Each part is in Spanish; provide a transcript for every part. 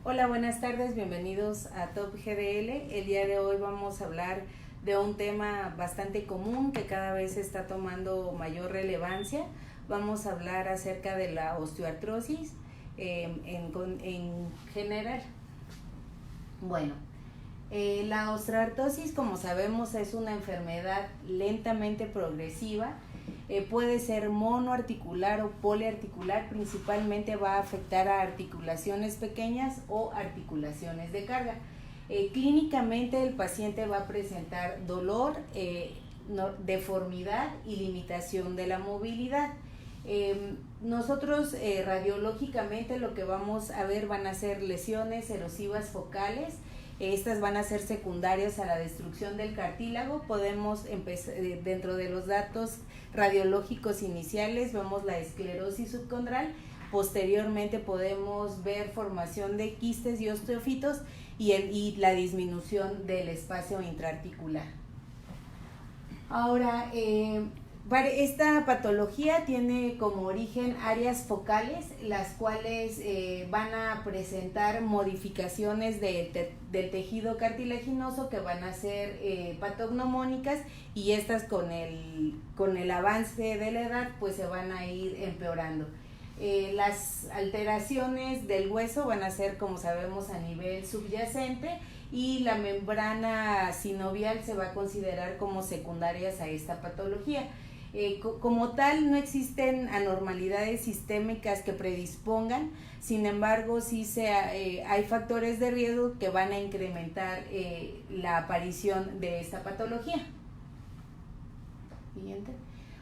Hola, buenas tardes, bienvenidos a Top GDL. El día de hoy vamos a hablar de un tema bastante común que cada vez está tomando mayor relevancia. Vamos a hablar acerca de la osteoartrosis en general. Bueno, la osteoartrosis, como sabemos, es una enfermedad lentamente progresiva. Puede ser monoarticular o poliarticular, principalmente va a afectar a articulaciones pequeñas o articulaciones de carga. Clínicamente el paciente va a presentar dolor, deformidad y limitación de la movilidad. Nosotros radiológicamente lo que vamos a ver van a ser lesiones erosivas focales. Estas van a ser secundarias a la destrucción del cartílago. Podemos empezar dentro de los datos radiológicos iniciales, vemos la esclerosis subcondral. Posteriormente podemos ver formación de quistes y osteofitos y la disminución del espacio intraarticular. Ahora, esta patología tiene como origen áreas focales, las cuales van a presentar modificaciones del tejido cartilaginoso que van a ser patognomónicas, y estas con el avance de la edad pues se van a ir empeorando. Las alteraciones del hueso van a ser, como sabemos, a nivel subyacente, y la membrana sinovial se va a considerar como secundarias a esta patología. Como tal, no existen anormalidades sistémicas que predispongan, sin embargo, sí hay factores de riesgo que van a incrementar la aparición de esta patología. Siguiente.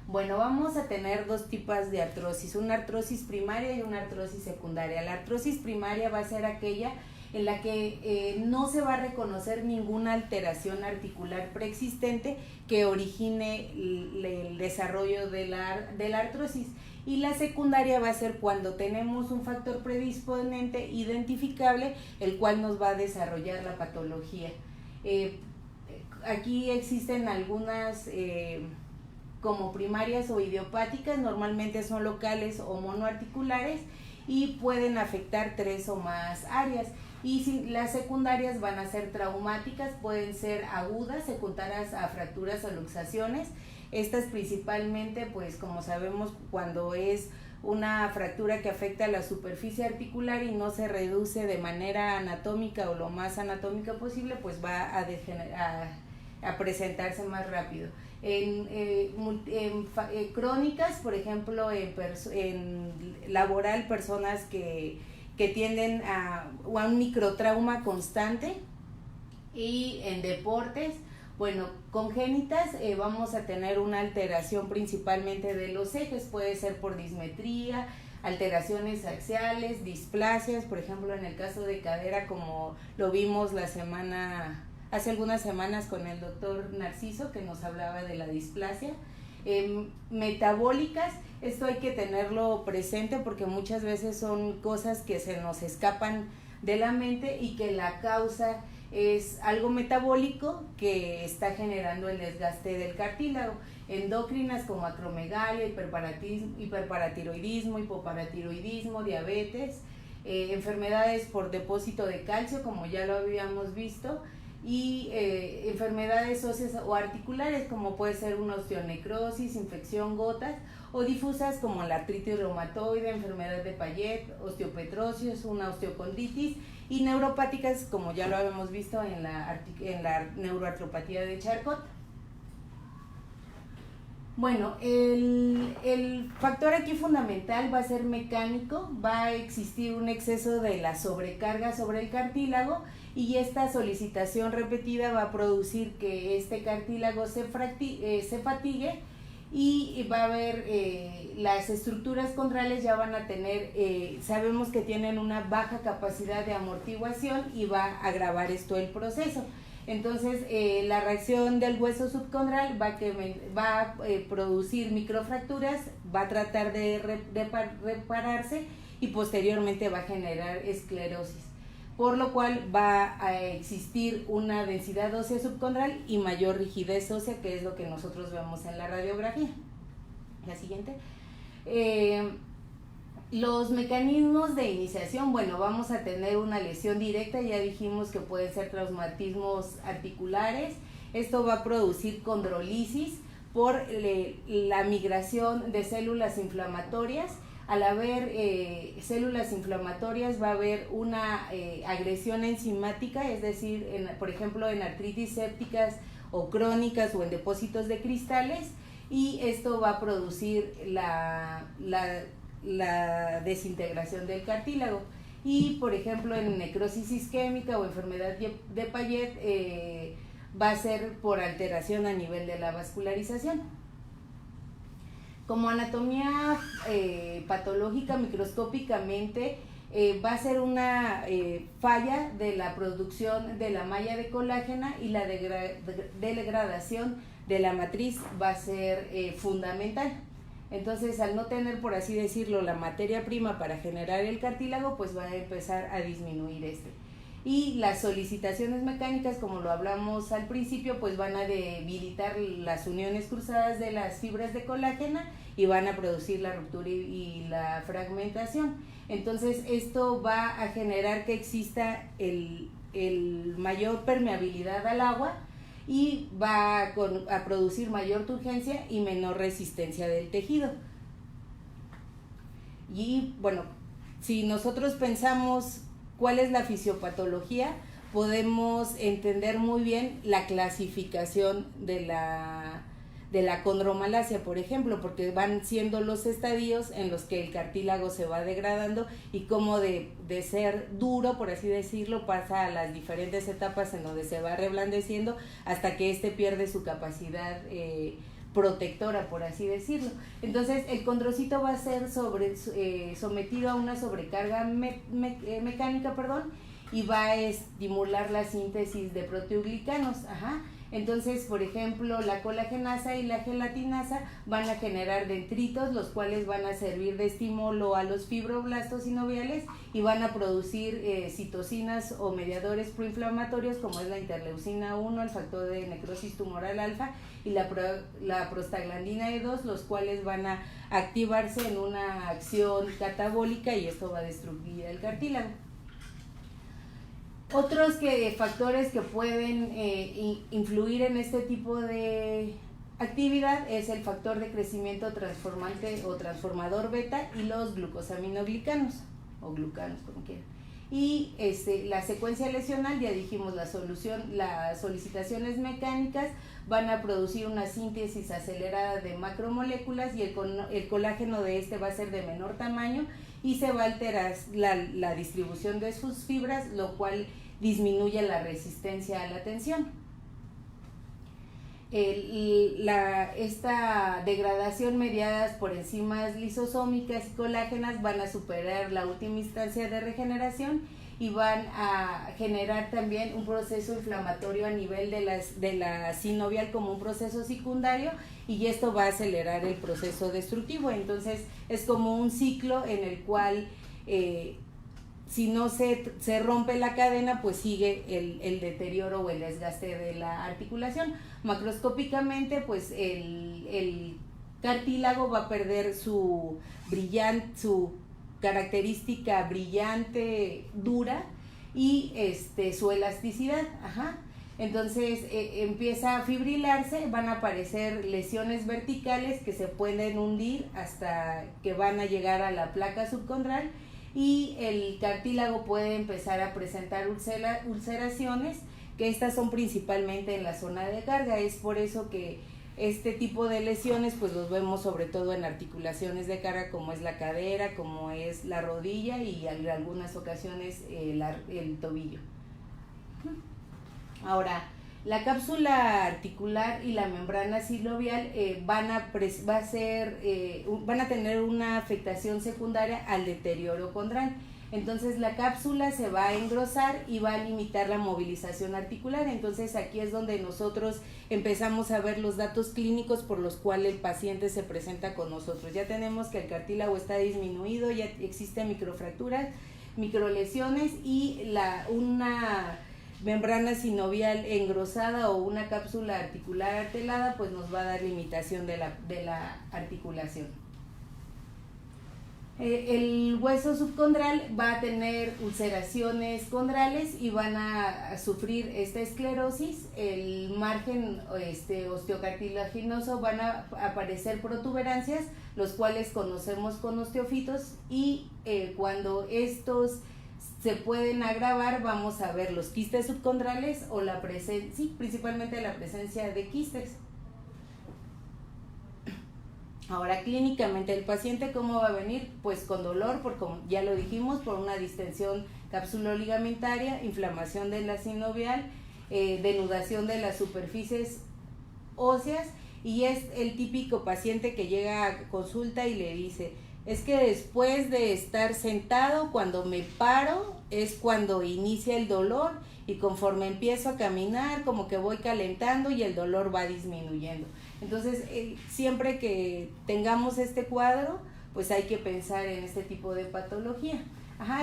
Bueno, vamos a tener dos tipos de artrosis, una artrosis primaria y una artrosis secundaria. La artrosis primaria va a ser aquella en la que no se va a reconocer ninguna alteración articular preexistente que origine el desarrollo de la artrosis. Y la secundaria va a ser cuando tenemos un factor predisponente identificable, el cual nos va a desarrollar la patología. Aquí existen algunas como primarias o idiopáticas, normalmente son locales o monoarticulares y pueden afectar 3 o más áreas. Y si las secundarias van a ser traumáticas, pueden ser agudas, secundarias a fracturas o luxaciones. Estas principalmente, pues como sabemos, cuando es una fractura que afecta a la superficie articular y no se reduce de manera anatómica o lo más anatómica posible, pues va a presentarse más rápido. En crónicas, por ejemplo, en laboral, personas que tienden a un microtrauma constante, y en deportes, bueno, congénitas, vamos a tener una alteración principalmente de los ejes, puede ser por dismetría, alteraciones axiales, displasias, por ejemplo en el caso de cadera, como lo vimos hace algunas semanas con el doctor Narciso, que nos hablaba de la displasia. Metabólicas, esto hay que tenerlo presente porque muchas veces son cosas que se nos escapan de la mente y que la causa es algo metabólico que está generando el desgaste del cartílago. Endocrinas como acromegalia, hiperparatiroidismo, hipoparatiroidismo, diabetes, enfermedades por depósito de calcio, como ya lo habíamos visto, y enfermedades óseas o articulares, como puede ser una osteonecrosis, infección gotas, o difusas como la artritis reumatoide, enfermedad de Payet, osteopetrosis, una osteocondritis, y neuropáticas, como ya lo habíamos visto en la neuroartropatía de Charcot. Bueno, el factor aquí fundamental va a ser mecánico, va a existir un exceso de la sobrecarga sobre el cartílago, y esta solicitación repetida va a producir que este cartílago se fatigue, y va a haber las estructuras condrales ya van a tener, sabemos que tienen una baja capacidad de amortiguación, y va a agravar esto el proceso. Entonces la reacción del hueso subcondral va a producir microfracturas, va a tratar de repararse, y posteriormente va a generar esclerosis, por lo cual va a existir una densidad ósea subcondral y mayor rigidez ósea, que es lo que nosotros vemos en la radiografía. La siguiente. Los mecanismos de iniciación, bueno, vamos a tener una lesión directa, ya dijimos que pueden ser traumatismos articulares. Esto va a producir condrolisis por la migración de células inflamatorias. Al haber células inflamatorias va a haber una agresión enzimática, es decir, por ejemplo en artritis sépticas o crónicas o en depósitos de cristales, y esto va a producir la desintegración del cartílago. Y por ejemplo en necrosis isquémica o enfermedad de Payet va a ser por alteración a nivel de la vascularización. Como anatomía patológica microscópicamente va a ser una falla de la producción de la malla de colágena, y la degradación de la matriz va a ser fundamental. Entonces, al no tener, por así decirlo, la materia prima para generar el cartílago, pues va a empezar a disminuir este. Y las solicitaciones mecánicas, como lo hablamos al principio, pues van a debilitar las uniones cruzadas de las fibras de colágena y van a producir la ruptura y la fragmentación. Entonces, esto va a generar que exista el mayor permeabilidad al agua, y va a producir mayor turgencia y menor resistencia del tejido. Y bueno, si nosotros pensamos cuál es la fisiopatología, podemos entender muy bien la clasificación de la condromalacia, por ejemplo, porque van siendo los estadios en los que el cartílago se va degradando, y como de ser duro, por así decirlo, pasa a las diferentes etapas en donde se va reblandeciendo hasta que éste pierde su capacidad protectora, por así decirlo. Entonces el condrocito va a ser sometido a una sobrecarga mecánica, y va a estimular la síntesis de proteoglicanos. Entonces, por ejemplo, la colagenasa y la gelatinasa van a generar dendritos, los cuales van a servir de estímulo a los fibroblastos sinoviales y van a producir citocinas o mediadores proinflamatorios, como es la interleucina 1, el factor de necrosis tumoral alfa y la prostaglandina E2, los cuales van a activarse en una acción catabólica, y esto va a destruir el cartílago. Otros factores que pueden influir en este tipo de actividad es el factor de crecimiento transformante o transformador beta y los glucosaminoglicanos o glucanos, como quieran. Y la secuencia lesional, ya dijimos, las solicitaciones mecánicas van a producir una síntesis acelerada de macromoléculas, y el colágeno de va a ser de menor tamaño y se va a alterar la distribución de sus fibras, lo cual disminuye la resistencia a la tensión. Esta degradación mediadas por enzimas lisosómicas y colágenas van a superar la última instancia de regeneración y van a generar también un proceso inflamatorio a nivel de la sinovial como un proceso secundario, y esto va a acelerar el proceso destructivo. Entonces es como un ciclo en el cual si no se rompe la cadena, pues sigue el deterioro o el desgaste de la articulación. Macroscópicamente, pues el cartílago va a perder su característica brillante, dura, y su elasticidad. Entonces empieza a fibrilarse, van a aparecer lesiones verticales que se pueden hundir hasta que van a llegar a la placa subcondral, y el cartílago puede empezar a presentar ulceraciones, que estas son principalmente en la zona de carga. Es por eso que este tipo de lesiones pues los vemos sobre todo en articulaciones de carga, como es la cadera, como es la rodilla y en algunas ocasiones el tobillo. Ahora, la cápsula articular y la membrana sinovial van a tener una afectación secundaria al deterioro condral. Entonces la cápsula se va a engrosar y va a limitar la movilización articular. Entonces aquí es donde nosotros empezamos a ver los datos clínicos por los cuales el paciente se presenta con nosotros. Ya tenemos que el cartílago está disminuido, ya existen microfracturas, microlesiones, y una membrana sinovial engrosada o una cápsula articular artelada pues nos va a dar limitación de la articulación. El hueso subcondral va a tener ulceraciones condrales y van a sufrir esta esclerosis. El margen osteocartilaginoso van a aparecer protuberancias, los cuales conocemos con osteofitos, y cuando estos se pueden agravar vamos a ver los quistes subcondrales o principalmente la presencia de quistes. Ahora, clínicamente, el paciente, ¿cómo va a venir? Pues con dolor, como ya lo dijimos, por una distensión capsuloligamentaria, inflamación de la sinovial, denudación de las superficies óseas, y es el típico paciente que llega a consulta y le dice, es que después de estar sentado, cuando me paro, es cuando inicia el dolor, y conforme empiezo a caminar, como que voy calentando y el dolor va disminuyendo. Entonces, siempre que tengamos este cuadro, pues hay que pensar en este tipo de patología.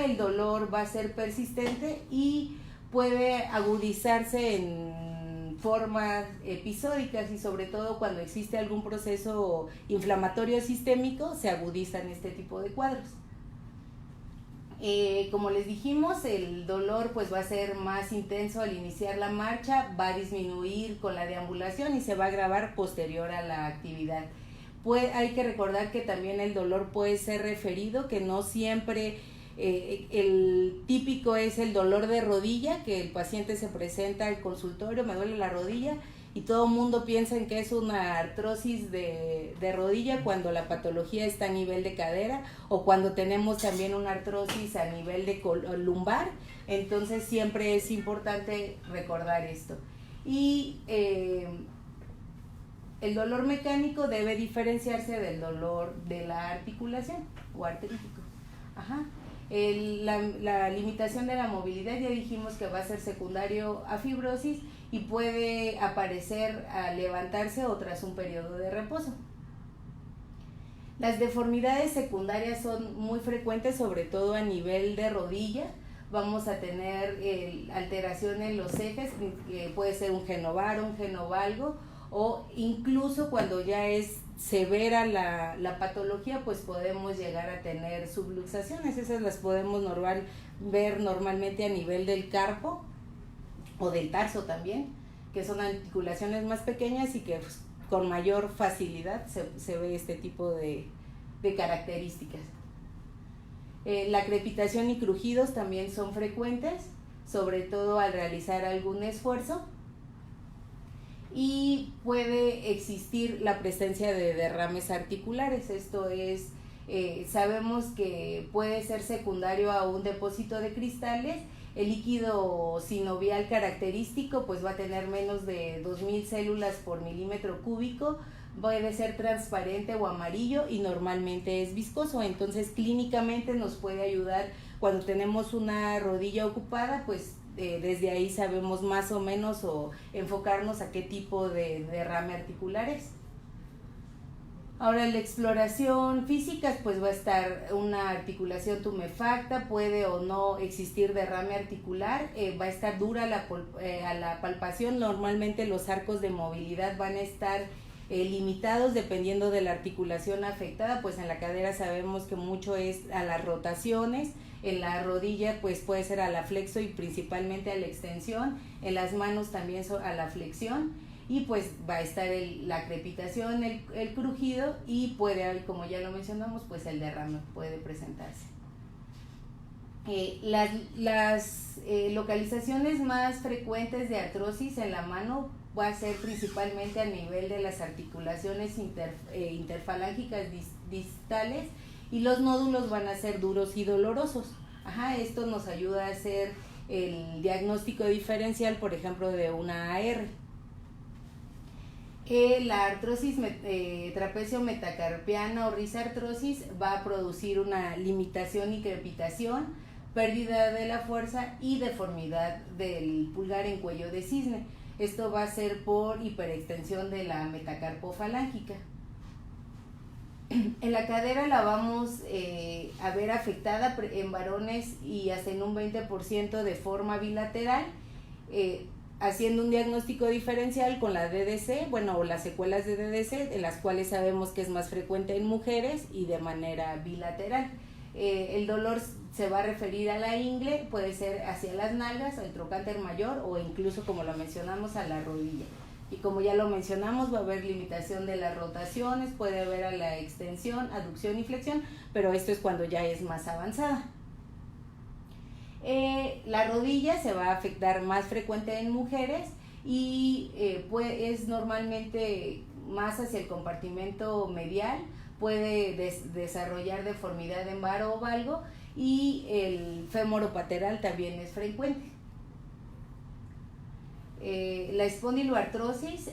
El dolor va a ser persistente y puede agudizarse en formas episódicas, y sobre todo cuando existe algún proceso inflamatorio sistémico, se agudizan este tipo de cuadros. Como les dijimos, el dolor pues va a ser más intenso al iniciar la marcha, va a disminuir con la deambulación y se va a agravar posterior a la actividad. Hay que recordar que también el dolor puede ser referido, que no siempre el típico es el dolor de rodilla, que el paciente se presenta al consultorio, me duele la rodilla, y todo el mundo piensa en que es una artrosis de rodilla, cuando la patología está a nivel de cadera, o cuando tenemos también una artrosis a nivel de lumbar. Entonces siempre es importante recordar esto. Y el dolor mecánico debe diferenciarse del dolor de la articulación o artrítico. La limitación de la movilidad, ya dijimos que va a ser secundario a fibrosis y puede aparecer al levantarse o tras un periodo de reposo. Las deformidades secundarias son muy frecuentes, sobre todo a nivel de rodilla. Vamos a tener alteración en los ejes, que puede ser un genovaro, un genovalgo, o incluso cuando ya es severa la patología, pues podemos llegar a tener subluxaciones. Esas las podemos ver normalmente a nivel del carpo o del tarso también, que son articulaciones más pequeñas y que pues, con mayor facilidad se ve este tipo de características. La crepitación y crujidos también son frecuentes, sobre todo al realizar algún esfuerzo, y puede existir la presencia de derrames articulares. Esto es, sabemos que puede ser secundario a un depósito de cristales. El líquido sinovial característico pues va a tener menos de 2000 células por milímetro cúbico, puede ser transparente o amarillo y normalmente es viscoso. Entonces clínicamente nos puede ayudar cuando tenemos una rodilla ocupada, pues desde ahí sabemos más o menos o enfocarnos a qué tipo de derrame articular es. Ahora, la exploración física, pues va a estar una articulación tumefacta, puede o no existir derrame articular, va a estar dura a la palpación. Normalmente los arcos de movilidad van a estar limitados dependiendo de la articulación afectada. Pues en la cadera sabemos que mucho es a las rotaciones, en la rodilla pues puede ser a la flexo y principalmente a la extensión, en las manos también a la flexión, y pues va a estar la crepitación, el crujido, y puede haber, como ya lo mencionamos, pues el derrame puede presentarse. Las localizaciones más frecuentes de artrosis en la mano va a ser principalmente a nivel de las articulaciones interfalángicas distales, y los nódulos van a ser duros y dolorosos. Esto nos ayuda a hacer el diagnóstico diferencial, por ejemplo, de una AR. La artrosis trapecio metacarpiana o risartrosis va a producir una limitación y crepitación, pérdida de la fuerza y deformidad del pulgar en cuello de cisne. Esto va a ser por hiperextensión de la metacarpofalángica. En la cadera la vamos a ver afectada en varones y hasta en un 20% de forma bilateral, haciendo un diagnóstico diferencial con la DDC, o las secuelas de DDC, en las cuales sabemos que es más frecuente en mujeres y de manera bilateral. El dolor se va a referir a la ingle, puede ser hacia las nalgas, el trocánter mayor o incluso, como lo mencionamos, a la rodilla. Y como ya lo mencionamos, va a haber limitación de las rotaciones, puede haber a la extensión, aducción y flexión, pero esto es cuando ya es más avanzada. La rodilla se va a afectar más frecuente en mujeres y es normalmente más hacia el compartimento medial, puede desarrollar deformidad en varo o valgo y el femoropateral también es frecuente. La espondiloartrosis,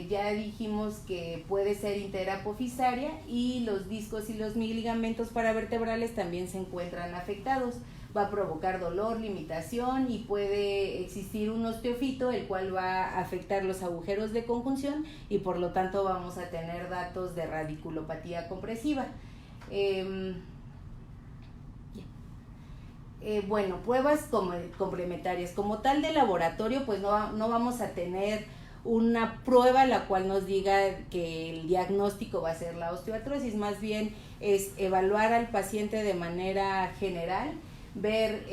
ya dijimos que puede ser interapofisaria y los discos y los ligamentos paravertebrales también se encuentran afectados. Va a provocar dolor, limitación y puede existir un osteofito, el cual va a afectar los agujeros de conjunción y por lo tanto vamos a tener datos de radiculopatía compresiva. Bueno, pruebas complementarias. Como tal de laboratorio, pues no vamos a tener una prueba la cual nos diga que el diagnóstico va a ser la osteoartrosis, más bien es evaluar al paciente de manera general, ver,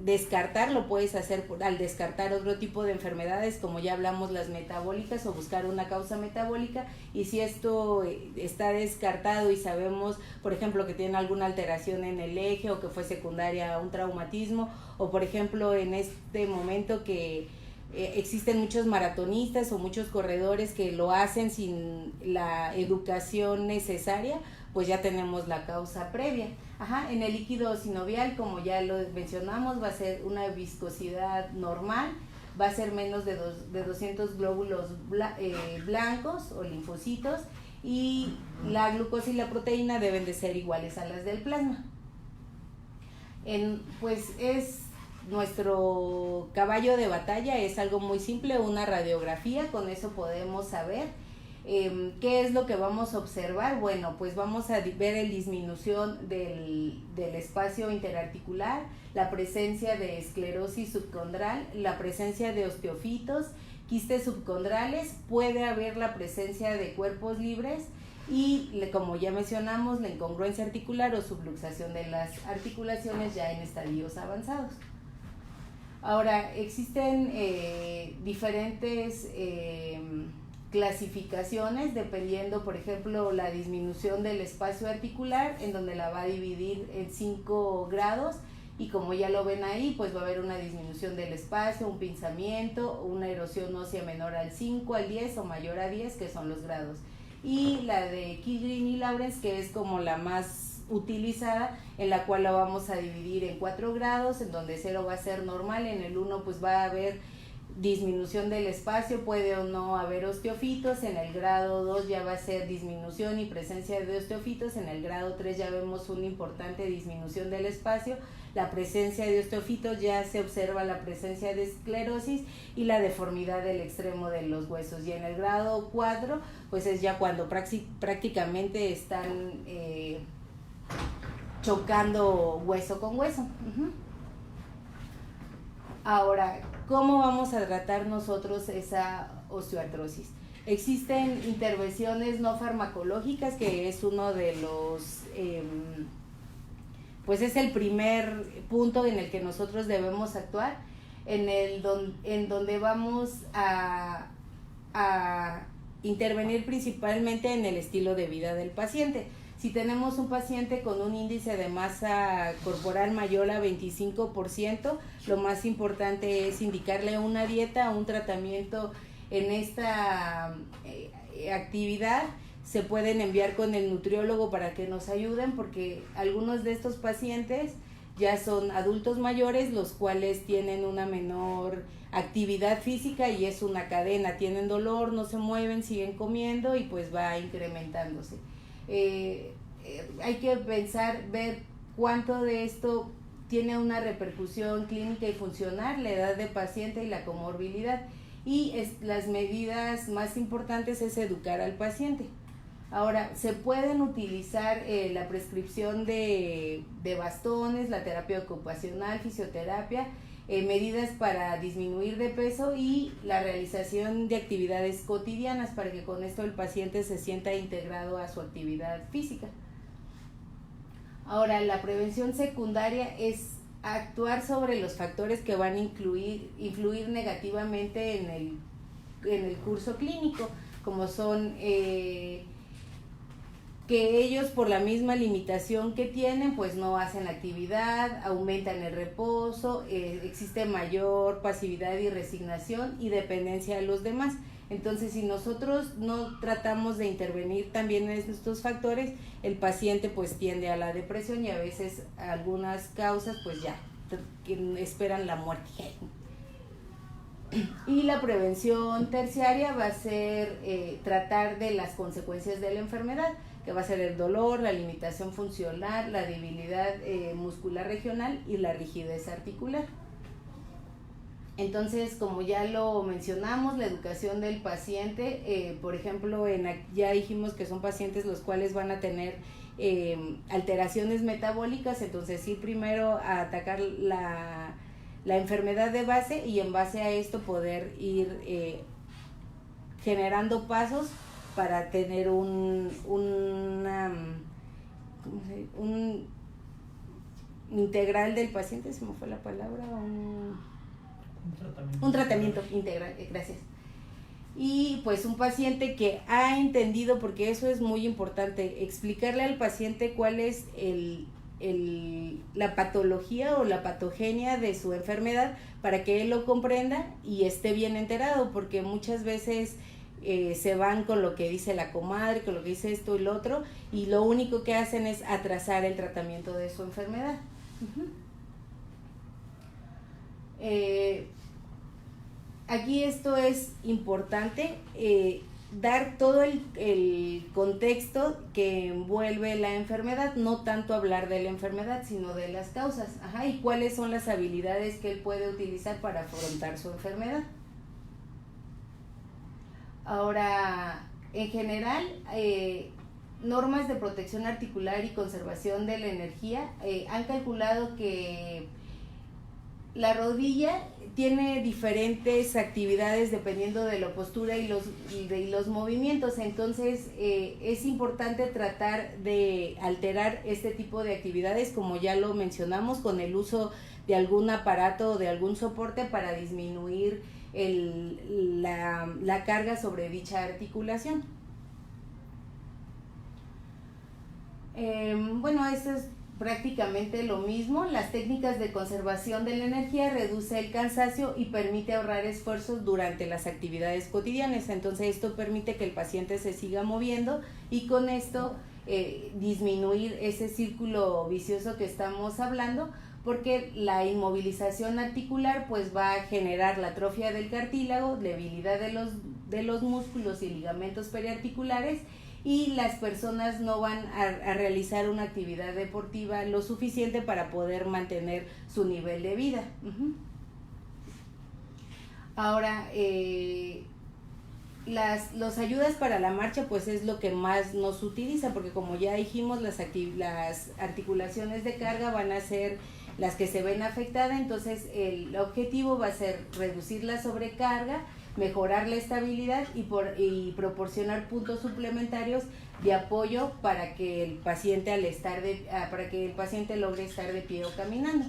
descartar, lo puedes hacer al descartar otro tipo de enfermedades, como ya hablamos, las metabólicas, o buscar una causa metabólica, y si esto está descartado y sabemos, por ejemplo, que tiene alguna alteración en el eje o que fue secundaria a un traumatismo, o por ejemplo en este momento que existen muchos maratonistas o muchos corredores que lo hacen sin la educación necesaria, pues ya tenemos la causa previa. En el líquido sinovial, como ya lo mencionamos, va a ser una viscosidad normal, va a ser menos de 200 glóbulos blancos o linfocitos, y la glucosa y la proteína deben de ser iguales a las del plasma. Pues es nuestro caballo de batalla, es algo muy simple, una radiografía, con eso podemos saber ¿qué es lo que vamos a observar? Bueno, pues vamos a ver la disminución del espacio interarticular, la presencia de esclerosis subcondral, la presencia de osteofitos, quistes subcondrales, puede haber la presencia de cuerpos libres y, como ya mencionamos, la incongruencia articular o subluxación de las articulaciones ya en estadios avanzados. Ahora, existen diferentes clasificaciones dependiendo, por ejemplo, la disminución del espacio articular, en donde la va a dividir en 5 grados, y como ya lo ven ahí, pues va a haber una disminución del espacio, un pinzamiento, una erosión ósea menor al 5, al 10 o mayor a 10, que son los grados. Y la de Kilgreen y Lawrence, que es como la más utilizada, en la cual la vamos a dividir en 4 grados, en donde 0 va a ser normal, en el 1 pues va a haber disminución del espacio, puede o no haber osteofitos, en el grado 2 ya va a ser disminución y presencia de osteofitos, en el grado 3 ya vemos una importante disminución del espacio, la presencia de osteofitos, ya se observa la presencia de esclerosis y la deformidad del extremo de los huesos, y en el grado 4 pues es ya cuando prácticamente están chocando hueso con hueso. Ahora, ¿cómo vamos a tratar nosotros esa osteoartrosis? Existen intervenciones no farmacológicas, que es uno de los, pues es el primer punto en el que nosotros debemos actuar, en donde vamos a intervenir principalmente en el estilo de vida del paciente. Si tenemos un paciente con un índice de masa corporal mayor a 25%, lo más importante es indicarle una dieta, un tratamiento en esta actividad. Se pueden enviar con el nutriólogo para que nos ayuden, porque algunos de estos pacientes ya son adultos mayores, los cuales tienen una menor actividad física y es una cadena, tienen dolor, no se mueven, siguen comiendo y pues va incrementándose. Hay que pensar, ver cuánto de esto tiene una repercusión clínica y funcional, la edad de paciente y la comorbilidad, y las medidas más importantes es educar al paciente. Ahora, se pueden utilizar la prescripción de bastones, la terapia ocupacional, fisioterapia, medidas para disminuir de peso y la realización de actividades cotidianas, para que con esto el paciente se sienta integrado a su actividad física. Ahora, la prevención secundaria es actuar sobre los factores que van a influir negativamente en el curso clínico, como son que ellos por la misma limitación que tienen pues no hacen actividad, aumentan el reposo, existe mayor pasividad y resignación y dependencia de los demás. Entonces, si nosotros no tratamos de intervenir también en estos factores, el paciente pues tiende a la depresión y a veces algunas causas pues ya esperan la muerte. Y la prevención terciaria va a ser tratar de las consecuencias de la enfermedad, que va a ser el dolor, la limitación funcional, la debilidad muscular regional y la rigidez articular. Entonces, como ya lo mencionamos, la educación del paciente, por ejemplo, ya dijimos que son pacientes los cuales van a tener alteraciones metabólicas, entonces ir primero a atacar la enfermedad de base y en base a esto poder ir generando pasos para tener un integral del paciente, se me fue la palabra, un tratamiento integral, gracias. Y pues un paciente que ha entendido, porque eso es muy importante, explicarle al paciente cuál es la patología o la patogenia de su enfermedad para que él lo comprenda y esté bien enterado, porque muchas veces se van con lo que dice la comadre, con lo que dice esto y lo otro, y lo único que hacen es atrasar el tratamiento de su enfermedad. Aquí esto es importante, dar todo el contexto que envuelve la enfermedad, no tanto hablar de la enfermedad, sino de las causas, y cuáles son las habilidades que él puede utilizar para afrontar su enfermedad. Ahora, en general, normas de protección articular y conservación de la energía han calculado que la rodilla tiene diferentes actividades dependiendo de la postura y los movimientos, entonces es importante tratar de alterar este tipo de actividades, como ya lo mencionamos, con el uso de algún aparato o de algún soporte para disminuir la carga sobre dicha articulación. Bueno, eso es prácticamente lo mismo. Las técnicas de conservación de la energía reduce el cansancio y permite ahorrar esfuerzos durante las actividades cotidianas. Entonces esto permite que el paciente se siga moviendo y con esto disminuir ese círculo vicioso que estamos hablando, porque la inmovilización articular pues va a generar la atrofia del cartílago, debilidad de los músculos y ligamentos periarticulares, y las personas no van a realizar una actividad deportiva lo suficiente para poder mantener su nivel de vida. Ahora, las ayudas para la marcha pues es lo que más nos utiliza, porque como ya dijimos, las articulaciones de carga van a ser las que se ven afectadas, entonces el objetivo va a ser reducir la sobrecarga, mejorar la estabilidad y proporcionar puntos suplementarios de apoyo para que el paciente logre estar de pie o caminando.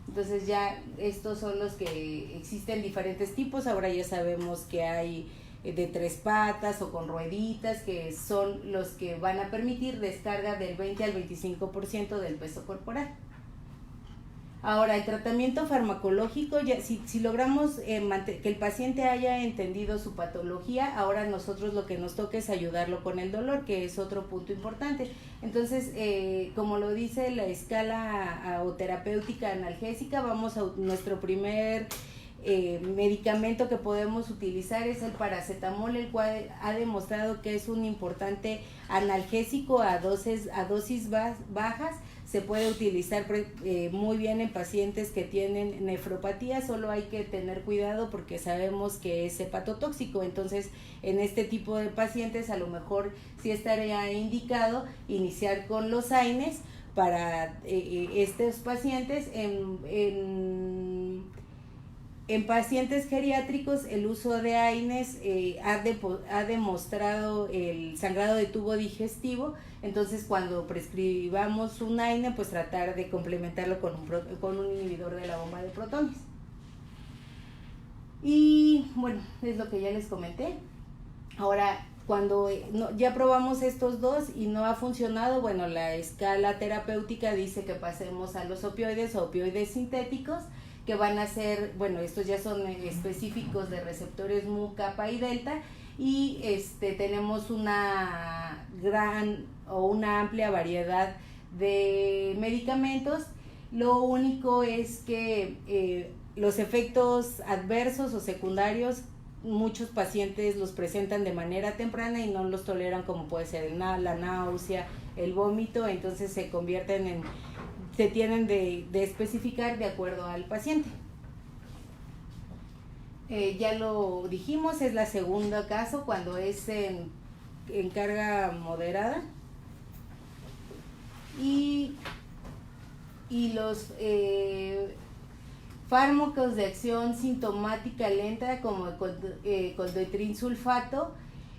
Entonces ya estos son los que existen diferentes tipos. Ahora ya sabemos que hay de 3 patas o con rueditas, que son los que van a permitir descarga del 20 al 25% del peso corporal. Ahora, el tratamiento farmacológico, ya si logramos que el paciente haya entendido su patología, ahora nosotros lo que nos toca es ayudarlo con el dolor, que es otro punto importante. Entonces, como lo dice la escala o terapéutica analgésica, nuestro primer medicamento que podemos utilizar es el paracetamol, el cual ha demostrado que es un importante analgésico a dosis bajas. Se puede utilizar muy bien en pacientes que tienen nefropatía, solo hay que tener cuidado porque sabemos que es hepatotóxico. Entonces, en este tipo de pacientes a lo mejor sí estaría indicado iniciar con los AINES para estos pacientes En pacientes geriátricos el uso de AINES ha demostrado el sangrado de tubo digestivo, entonces cuando prescribamos un AINE, pues tratar de complementarlo con un inhibidor de la bomba de protones. Y bueno, es lo que ya les comenté. Ahora, cuando ya probamos estos dos y no ha funcionado, bueno, la escala terapéutica dice que pasemos a los opioides o opioides sintéticos, que van a ser, bueno, estos ya son específicos de receptores mu, kappa y delta, y tenemos una gran o una amplia variedad de medicamentos. Lo único es que los efectos adversos o secundarios, muchos pacientes los presentan de manera temprana y no los toleran, como puede ser la náusea, el vómito, entonces se tienen de especificar de acuerdo al paciente. Ya lo dijimos, es la segunda caso cuando es en carga moderada. Y los fármacos de acción sintomática lenta como coldotrin sulfato,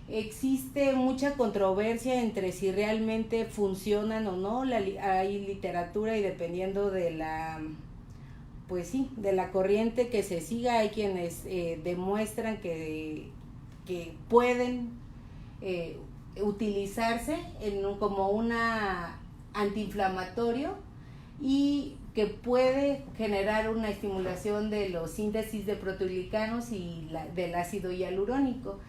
existe mucha controversia entre si realmente funcionan o no. Hay literatura y dependiendo de de la corriente que se siga, hay quienes demuestran que pueden utilizarse como una antiinflamatorio y que puede generar una estimulación de los síntesis de proteoglicanos y del ácido hialurónico.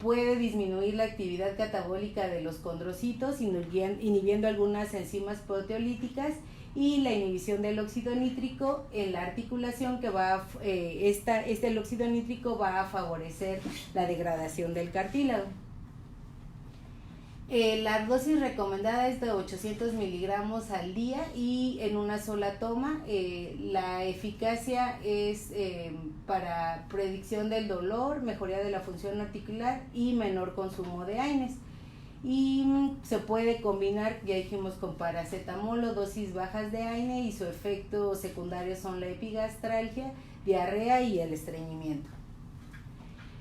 Puede disminuir la actividad catabólica de los condrocitos, inhibiendo algunas enzimas proteolíticas, y la inhibición del óxido nítrico en la articulación, que el óxido nítrico va a favorecer la degradación del cartílago. La dosis recomendada es de 800 miligramos al día y en una sola toma. La eficacia es para predicción del dolor, mejoría de la función articular y menor consumo de AINES. Y se puede combinar, ya dijimos, con paracetamol o dosis bajas de AINE, y su efecto secundario son la epigastralgia, diarrea y el estreñimiento.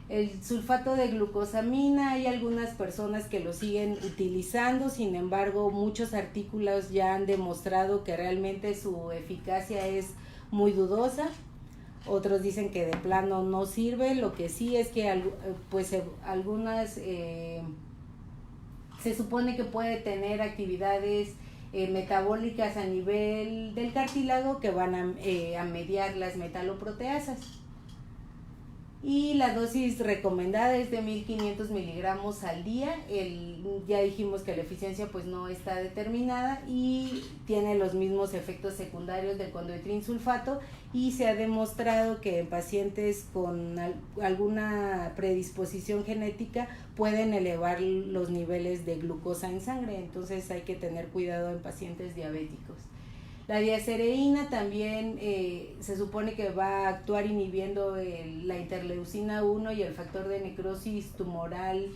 El sulfato de glucosamina, hay algunas personas que lo siguen utilizando, sin embargo muchos artículos ya han demostrado que realmente su eficacia es muy dudosa. Otros dicen que de plano no sirve. Lo que sí es que algunas se supone que puede tener actividades metabólicas a nivel del cartílago que van a mediar las metaloproteasas. Y la dosis recomendada es de 1500 miligramos al día. Ya dijimos que la eficiencia pues no está determinada y tiene los mismos efectos secundarios del coldotrin sulfato, y se ha demostrado que en pacientes con alguna predisposición genética pueden elevar los niveles de glucosa en sangre, entonces hay que tener cuidado en pacientes diabéticos. La diacereína también se supone que va a actuar inhibiendo la interleucina 1 y el factor de necrosis tumoral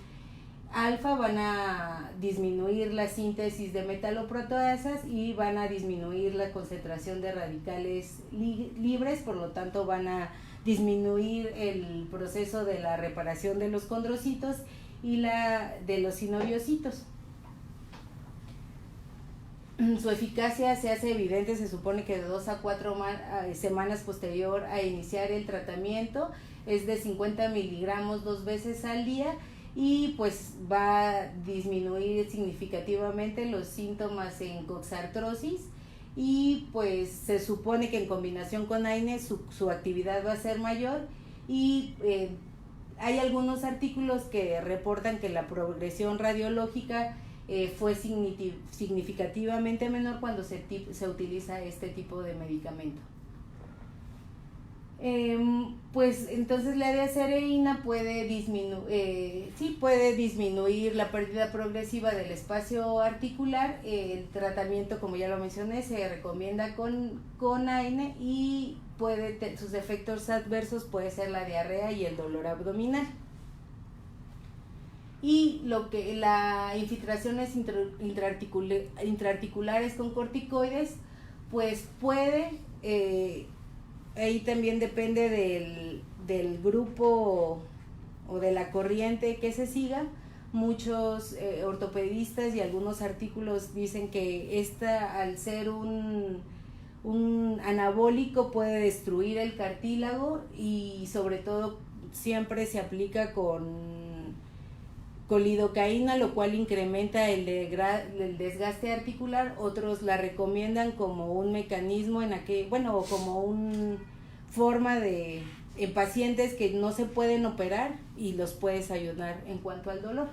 alfa. Van a disminuir la síntesis de metaloproteasas y van a disminuir la concentración de radicales libres, por lo tanto van a disminuir el proceso de la reparación de los condrocitos y de los sinoviocitos. Su eficacia se hace evidente, se supone que de 2 a 4 semanas posterior a iniciar el tratamiento. Es de 50 miligramos 2 veces al día y pues va a disminuir significativamente los síntomas en coxartrosis, y pues se supone que en combinación con AINES su actividad va a ser mayor, y hay algunos artículos que reportan que la progresión radiológica fue significativamente menor cuando se utiliza este tipo de medicamento. Pues entonces la diacereína puede disminuir la pérdida progresiva del espacio articular. El tratamiento, como ya lo mencioné, se recomienda con AINE, y sus efectos adversos puede ser la diarrea y el dolor abdominal. Y la infiltraciones intraarticulares con corticoides pues puede ahí también depende del grupo o de la corriente que se siga. Muchos ortopedistas y algunos artículos dicen que al ser un anabólico puede destruir el cartílago, y sobre todo siempre se aplica con lidocaína, lo cual incrementa el desgaste articular. Otros la recomiendan como un mecanismo como una forma en pacientes que no se pueden operar, y los puedes ayudar en cuanto al dolor.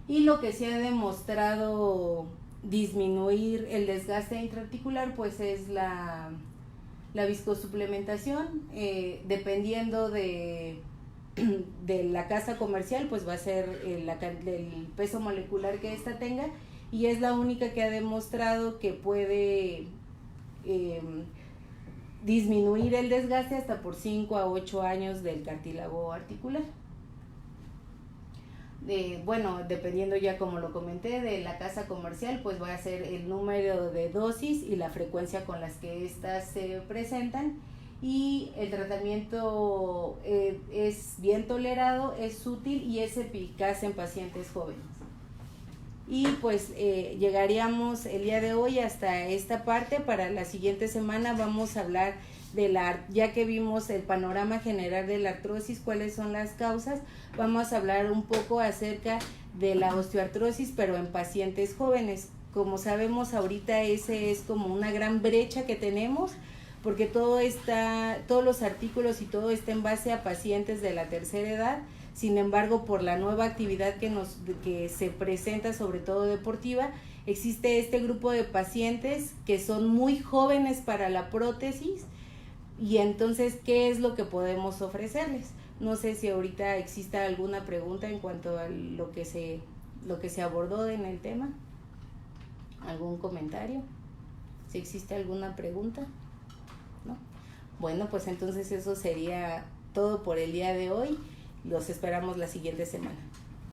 Y lo que se ha demostrado disminuir el desgaste intraarticular pues es la viscosuplementación, dependiendo de la casa comercial, pues va a ser el peso molecular que ésta tenga, y es la única que ha demostrado que puede disminuir el desgaste hasta por 5 a 8 años del cartílago articular. Dependiendo, ya como lo comenté, de la casa comercial, pues va a ser el número de dosis y la frecuencia con las que éstas se presentan, y el tratamiento es bien tolerado, es útil y es eficaz en pacientes jóvenes. Y pues llegaríamos el día de hoy hasta esta parte. Para la siguiente semana vamos a hablar ya que vimos el panorama general de la artrosis, cuáles son las causas, vamos a hablar un poco acerca de la osteoartrosis, pero en pacientes jóvenes. Como sabemos, ahorita ese es como una gran brecha que tenemos, porque todos los artículos y todo está en base a pacientes de la tercera edad. Sin embargo, por la nueva actividad que se presenta, sobre todo deportiva, existe este grupo de pacientes que son muy jóvenes para la prótesis. Y entonces, ¿qué es lo que podemos ofrecerles? No sé si ahorita exista alguna pregunta en cuanto a lo que se abordó en el tema. ¿Algún comentario? Si existe alguna pregunta, ¿no? Bueno, pues entonces eso sería todo por el día de hoy. Los esperamos la siguiente semana.